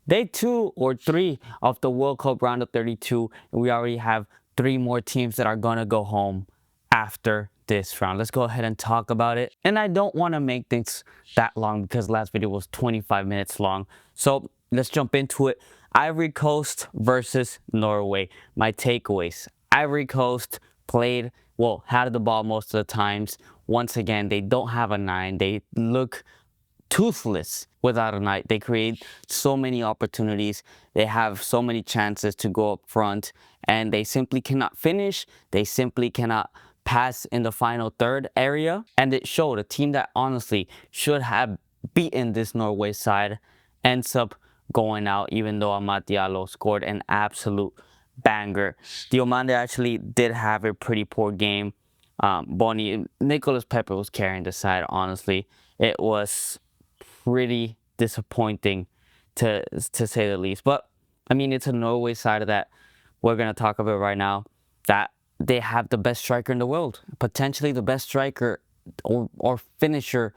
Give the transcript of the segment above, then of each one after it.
day 2 or 3 of the World Cup round of 32, and we already have 3 more teams that are gonna go home after this round. Let's go ahead and talk about it. And I don't want to make things that long because last video was 25 minutes long. So let's jump into it. Ivory Coast versus Norway. My takeaways. Ivory Coast played, well, had the ball most of the times. Once again, they don't have a 9. They look toothless without a 9. They create so many opportunities. They have so many chances to go up front, and they simply cannot finish. They simply cannot pass in the final third area. And it showed. A team that honestly should have beaten this Norway side ends up going out, even though Amad Diallo scored an absolute banger. Diomande actually did have a pretty poor game. Nicolas Pepe was carrying the side, honestly. It was pretty disappointing to say the least. But I mean, it's a Norway side that we're gonna talk about right now, that they have the best striker in the world, potentially the best striker or finisher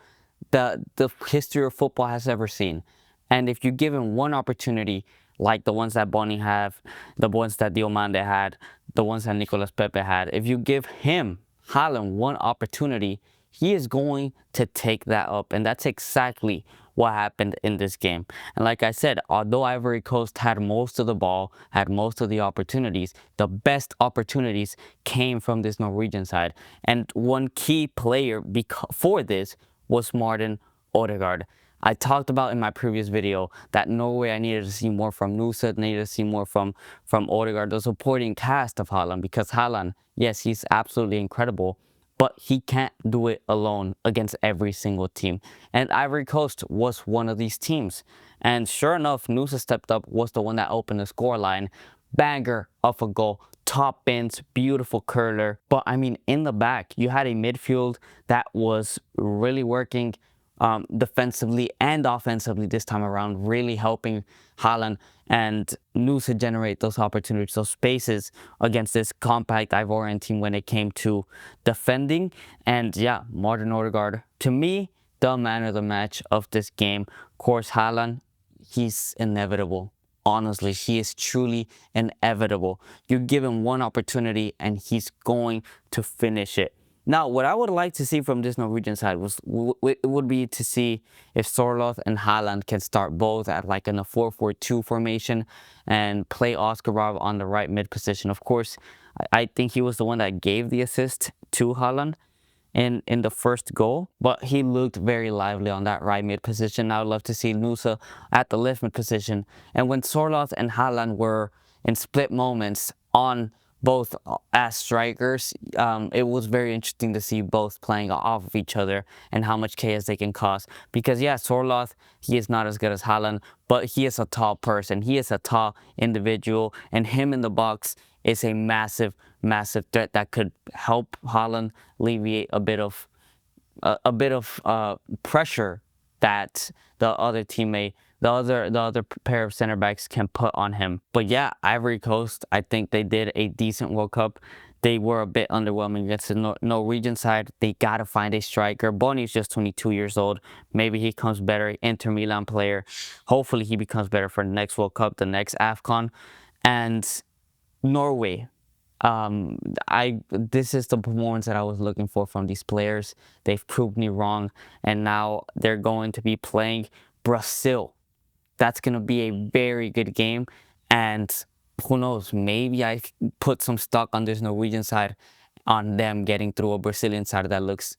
the history of football has ever seen. And if you give him one opportunity, like the ones that Bony have, the ones that Diomande had, the ones that Nicolas Pepe had, if you give him, Haaland, one opportunity, he is going to take that up. And that's exactly what happened in this game. And like I said, although Ivory Coast had most of the ball, had most of the opportunities, the best opportunities came from this Norwegian side. And one key player for this was Martin Odegaard. I talked about in my previous video that Norway, I needed to see more from Nusa, needed to see more from Odegaard, the supporting cast of Haaland, because Haaland, yes, he's absolutely incredible, but he can't do it alone against every single team. And Ivory Coast was one of these teams. And sure enough, Nusa stepped up, was the one that opened the scoreline. Banger of a goal, top bins, beautiful curler. But I mean, in the back, you had a midfield that was really working defensively and offensively this time around, really helping Haaland and Nusa generate those opportunities, those spaces against this compact Ivorian team when it came to defending. And yeah, Martin Odegaard, to me, the man of the match of this game. Of course, Haaland, he's inevitable. Honestly, he is truly inevitable. You give him one opportunity and he's going to finish it. Now, what I would like to see from this Norwegian side would be to see if Sorloth and Haaland can start both at like in a 4-4-2 formation and play Askarov on the right mid position. Of course, I think he was the one that gave the assist to Haaland in the first goal, but he looked very lively on that right mid position. I would love to see Nusa at the left mid position. And when Sorloth and Haaland were in split moments on both as strikers, it was very interesting to see both playing off of each other and how much chaos they can cause. Because yeah, Sorloth, he is not as good as Haaland, but he is a tall person. He is a tall individual, and him in the box is a massive threat that could help Haaland alleviate a bit of pressure that the other teammate, the other pair of center backs can put on him. But yeah, Ivory Coast, I think they did a decent World Cup. They were a bit underwhelming against the Norwegian side. They got to find a striker. Bony's just 22 years old. Maybe he comes better. Inter Milan player. Hopefully he becomes better for the next World Cup, the next AFCON. And Norway, this is the performance that I was looking for from these players. They've proved me wrong, and now they're going to be playing Brazil. That's going to be a very good game, and who knows, maybe I put some stock on this Norwegian side, on them getting through a Brazilian side that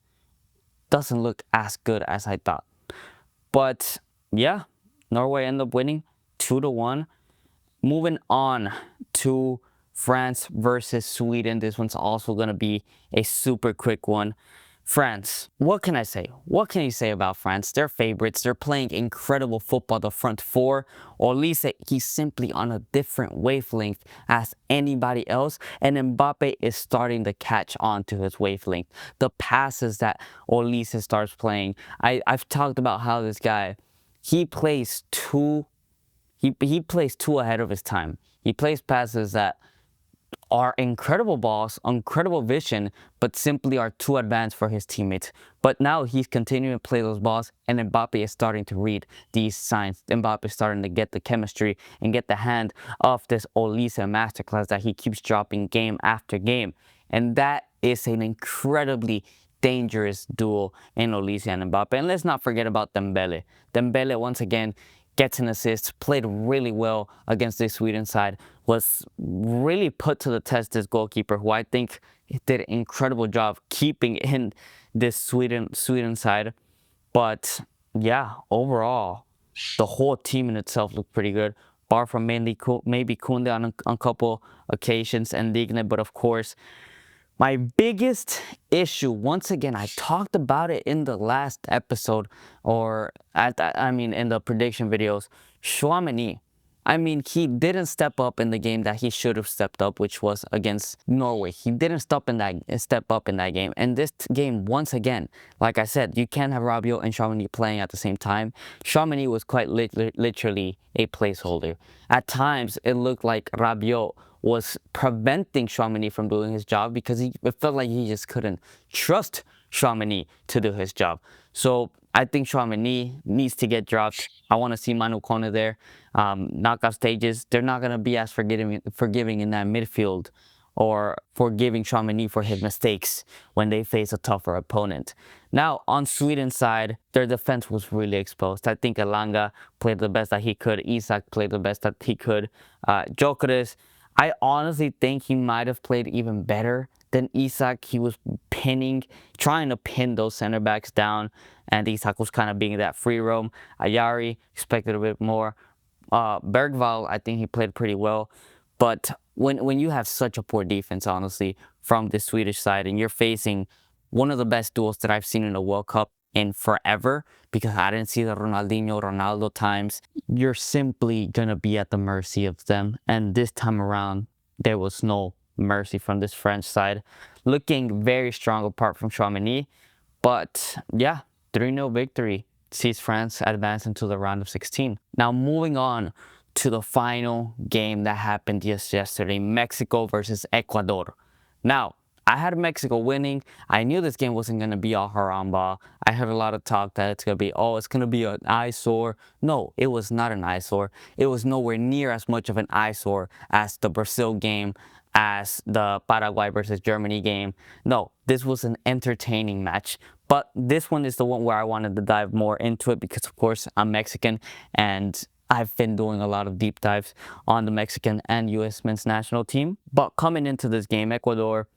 doesn't look as good as I thought. But yeah, Norway ended up winning 2-1. Moving on to France versus Sweden. This one's also going to be a super quick one. France, what can I say? What can you say about France? They're favorites. They're playing incredible football, the front four. Or at least he's simply on a different wavelength as anybody else. And Mbappe is starting to catch on to his wavelength. The passes that Olise starts playing. I've talked about how this guy, he plays too ahead of his time. He plays passes that are incredible balls, incredible vision, but simply are too advanced for his teammates. But now he's continuing to play those balls, and Mbappe is starting to read these signs. Mbappe is starting to get the chemistry and get the hand of this Olise masterclass that he keeps dropping game after game. And that is an incredibly dangerous duel in Olise and Mbappe. And let's not forget about Dembele. Dembele, once again, gets an assist, played really well against the Sweden side, was really put to the test this goalkeeper, who I think did an incredible job keeping in this Sweden side. But yeah, overall, the whole team in itself looked pretty good. Bar from mainly maybe Kunde on a couple occasions and Digne, but of course, my biggest issue, once again, I talked about it in the last episode, or I mean in the prediction videos, Tchouaméni. I mean, he didn't step up in the game that he should have stepped up, which was against Norway. He didn't step up in that game. And this game, once again, like I said, you can't have Rabiot and Tchouaméni playing at the same time. Tchouaméni was quite literally a placeholder. At times, it looked like Rabiot was preventing Tchouaméni from doing his job because it felt like he just couldn't trust Tchouaméni to do his job. So I think Tchouaméni needs to get dropped. I want to see Manu Kone there. Knockout stages, they're not going to be as forgiving in that midfield, or forgiving Tchouaméni for his mistakes when they face a tougher opponent. Now, on Sweden's side, their defense was really exposed. I think Elanga played the best that he could. Isak played the best that he could. Gyökeres, I honestly think he might have played even better than Isak. He was trying to pin those center backs down, and Isak was kind of being that free roam. Ayari expected a bit more. Bergvall, I think he played pretty well. But when you have such a poor defense, honestly, from the Swedish side, and you're facing one of the best duels that I've seen in the World Cup in forever, because I didn't see the Ronaldo times, you're simply going to be at the mercy of them. And this time around, there was no mercy from this French side. Looking very strong apart from Tchouaméni. But yeah, 3-0 victory sees France advance into the round of 16. Now moving on to the final game that happened just yesterday, Mexico versus Ecuador. Now, I had Mexico winning. I knew this game wasn't going to be all haramba. I heard a lot of talk that it's going to be, oh, it's going to be an eyesore. No, it was not an eyesore. It was nowhere near as much of an eyesore as the Brazil game, as the Paraguay versus Germany game. No, this was an entertaining match. But this one is the one where I wanted to dive more into it because, of course, I'm Mexican and I've been doing a lot of deep dives on the Mexican and U.S. men's national team. But coming into this game, Ecuador,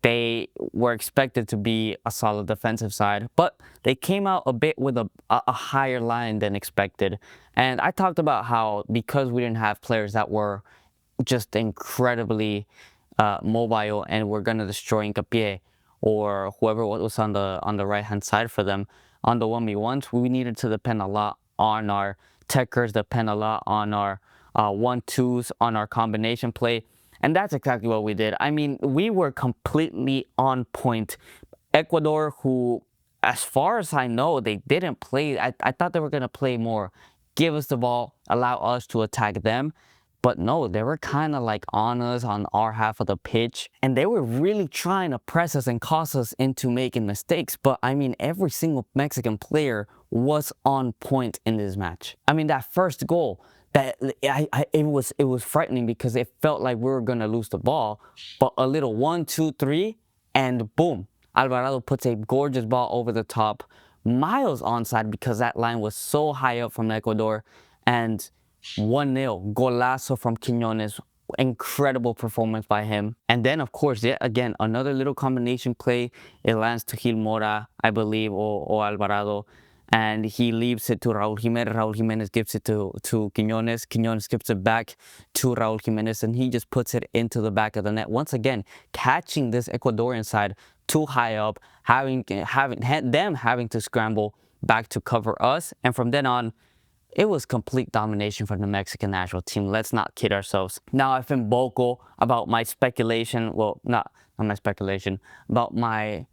they were expected to be a solid defensive side, but they came out a bit with a higher line than expected. And I talked about how because we didn't have players that were just incredibly mobile and were going to destroy Hincapié or whoever was on the right-hand side for them on the 1v1s, we needed to depend a lot on our techers, depend a lot on our 1-2s, on our combination play. And that's exactly what we did. I mean, we were completely on point. Ecuador, who, as far as I know, they didn't play. I thought they were going to play more. Give us the ball, allow us to attack them. But no, they were kind of like on us on our half of the pitch. And they were really trying to press us and cause us into making mistakes. But I mean, every single Mexican player was on point in this match. I mean, that first goal, it was frightening because it felt like we were going to lose the ball. But a little 1, 2, 3, and boom, Alvarado puts a gorgeous ball over the top, miles onside because that line was so high up from Ecuador. And 1-0, golazo from Quiñones. Incredible performance by him. And then, of course, yet again, another little combination play. It lands to Gil Mora, I believe, or Alvarado. And he leaves it to Raúl Jiménez. Raúl Jiménez gives it to Quiñones. Quiñones gives it back to Raúl Jiménez, and he just puts it into the back of the net. Once again, catching this Ecuadorian side too high up, having them having to scramble back to cover us. And from then on, it was complete domination from the Mexican national team. Let's not kid ourselves. Now, I've been vocal about my speculation. Well, not my speculation, about my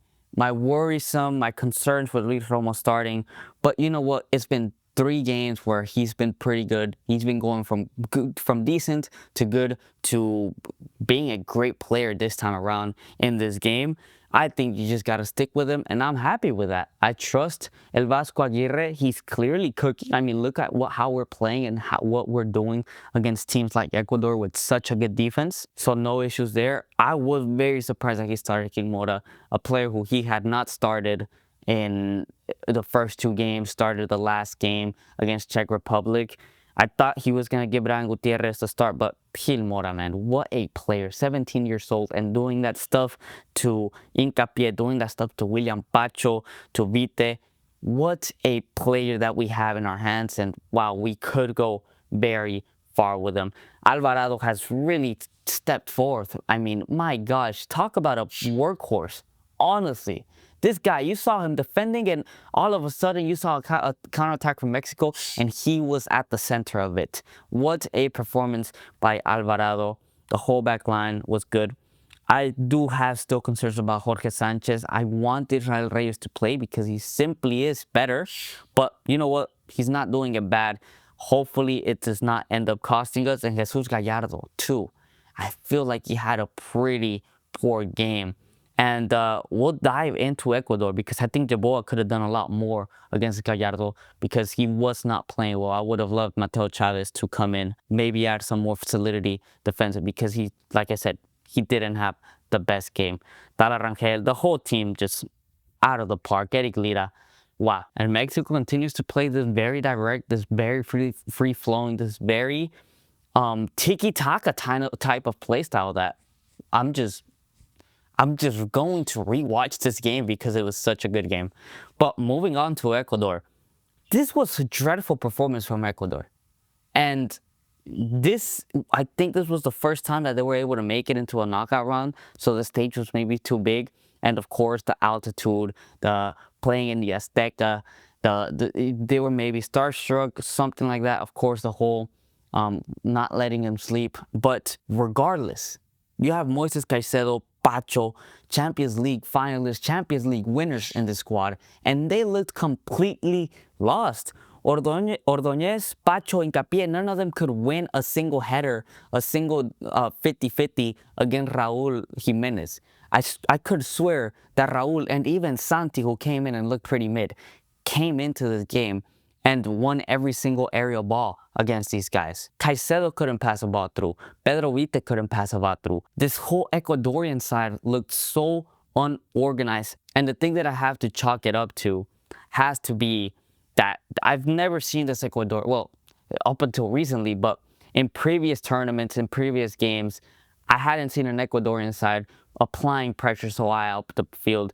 concerns with Luis Romo starting. But you know what? It's been 3 games where he's been pretty good. He's been going from decent to good to being a great player this time around in this game. I think you just got to stick with him, and I'm happy with that. I trust El Vasco Aguirre. He's clearly cooking. I mean, look at how we're playing and what we're doing against teams like Ecuador with such a good defense. So no issues there. I was very surprised that he started King Mora, a player who he had not started in the first 2 games, started the last game against Czech Republic. I thought he was going to give Brian Gutierrez the start, but Gil Mora, man, what a player. 17 years old and doing that stuff to Hincapié, doing that stuff to William Pacho, to Vite. What a player that we have in our hands, and wow, we could go very far with him. Alvarado has really stepped forth. I mean, my gosh, talk about a workhorse. Honestly, this guy, you saw him defending, and all of a sudden you saw a counterattack from Mexico, and he was at the center of it. What a performance by Alvarado. The whole back line was good. I do have still concerns about Jorge Sanchez. I want Israel Reyes to play because he simply is better. But you know what? He's not doing it bad. Hopefully it does not end up costing us. And Jesus Gallardo, too. I feel like he had a pretty poor game. And we'll dive into Ecuador because I think Jaboa could have done a lot more against Gallardo because he was not playing well. I would have loved Mateo Chavez to come in, maybe add some more solidity defensive because he, like I said, he didn't have the best game. Tala Rangel, the whole team just out of the park. Eric Lira, wow. And Mexico continues to play this very direct, this very free-flowing, this very tiki-taka type of play style that I'm just going to rewatch this game because it was such a good game. But moving on to Ecuador, this was a dreadful performance from Ecuador. And I think this was the first time that they were able to make it into a knockout round. So the stage was maybe too big. And of course, the altitude, the playing in the Azteca, they were maybe starstruck, something like that. Of course, the whole not letting them sleep. But regardless, you have Moises Caicedo, Pacho, Champions League finalists, Champions League winners in the squad, and they looked completely lost. Ordóñez, Pacho, Hincapié, none of them could win a single header, a single 50-50 against Raúl Jiménez. I could swear that Raúl and even Santi, who came in and looked pretty mid, came into this game and won every single aerial ball against these guys. Caicedo couldn't pass a ball through. Pedro Vite couldn't pass a ball through. This whole Ecuadorian side looked so unorganized. And the thing that I have to chalk it up to has to be that I've never seen this Ecuador, well, up until recently, but in previous tournaments, in previous games, I hadn't seen an Ecuadorian side applying pressure so high up the field,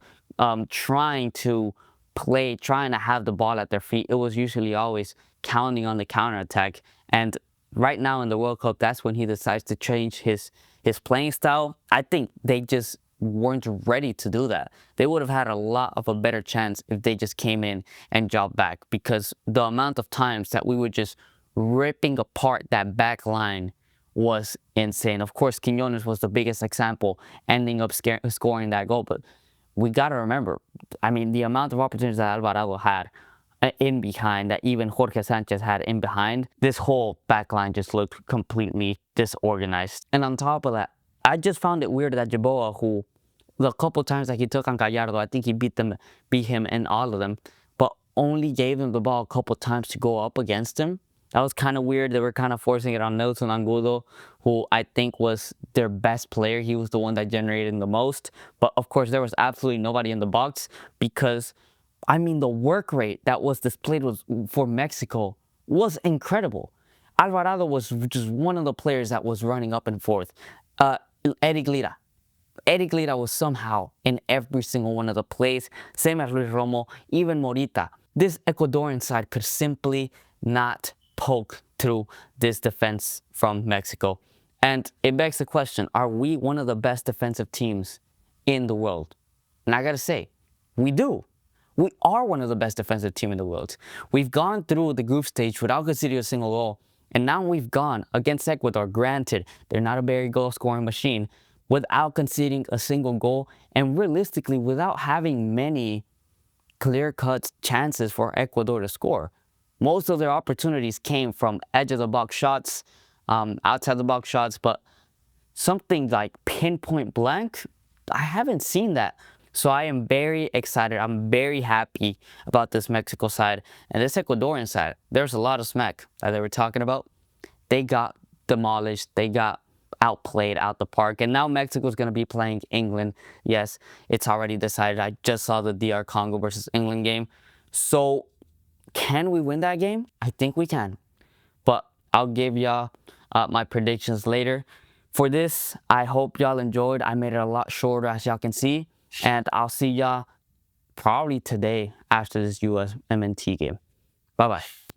trying to have the ball at their feet. It was usually always counting on the counterattack. And right now in the World Cup, that's when he decides to change his playing style. I think they just weren't ready to do that. They would have had a lot of a better chance if they just came in and dropped back, because the amount of times that we were just ripping apart that back line was insane. Of course, Quiñones was the biggest example, ending up scoring that goal. But we got to remember, I mean, the amount of opportunities that Alvarado had in behind, that even Jorge Sanchez had in behind, this whole back line just looked completely disorganized. And on top of that, I just found it weird that Jaboa, who the couple times that he took on Gallardo, I think he beat him in all of them, but only gave him the ball a couple times to go up against him. That was kind of weird. They were kind of forcing it on Nelson Angulo, who I think was their best player. He was the one that generated the most. But of course, there was absolutely nobody in the box because, I mean, the work rate that was displayed for Mexico was incredible. Alvarado was just one of the players that was running up and forth. Eric Lira was somehow in every single one of the plays. Same as Luis Romo, even Morita. This Ecuadorian side could simply not poke through this defense from Mexico. And it begs the question, are we one of the best defensive teams in the world? And I gotta say, we do. We are one of the best defensive teams in the world. We've gone through the group stage without conceding a single goal. And now we've gone against Ecuador. Granted, they're not a very goal-scoring machine, without conceding a single goal, and realistically, without having many clear-cut chances for Ecuador to score. Most of their opportunities came from edge of the box shots, outside the box shots, but something like pinpoint blank, I haven't seen that. So I am very excited. I'm very happy about this Mexico side. And this Ecuadorian side, there's a lot of smack that they were talking about. They got demolished. They got outplayed out the park. And now Mexico's going to be playing England. Yes, it's already decided. I just saw the DR Congo versus England game. So can we win that game? I think we can. But I'll give y'all my predictions later. For this, I hope y'all enjoyed. I made it a lot shorter, as y'all can see. And I'll see y'all probably today after this US MNT game. Bye-bye.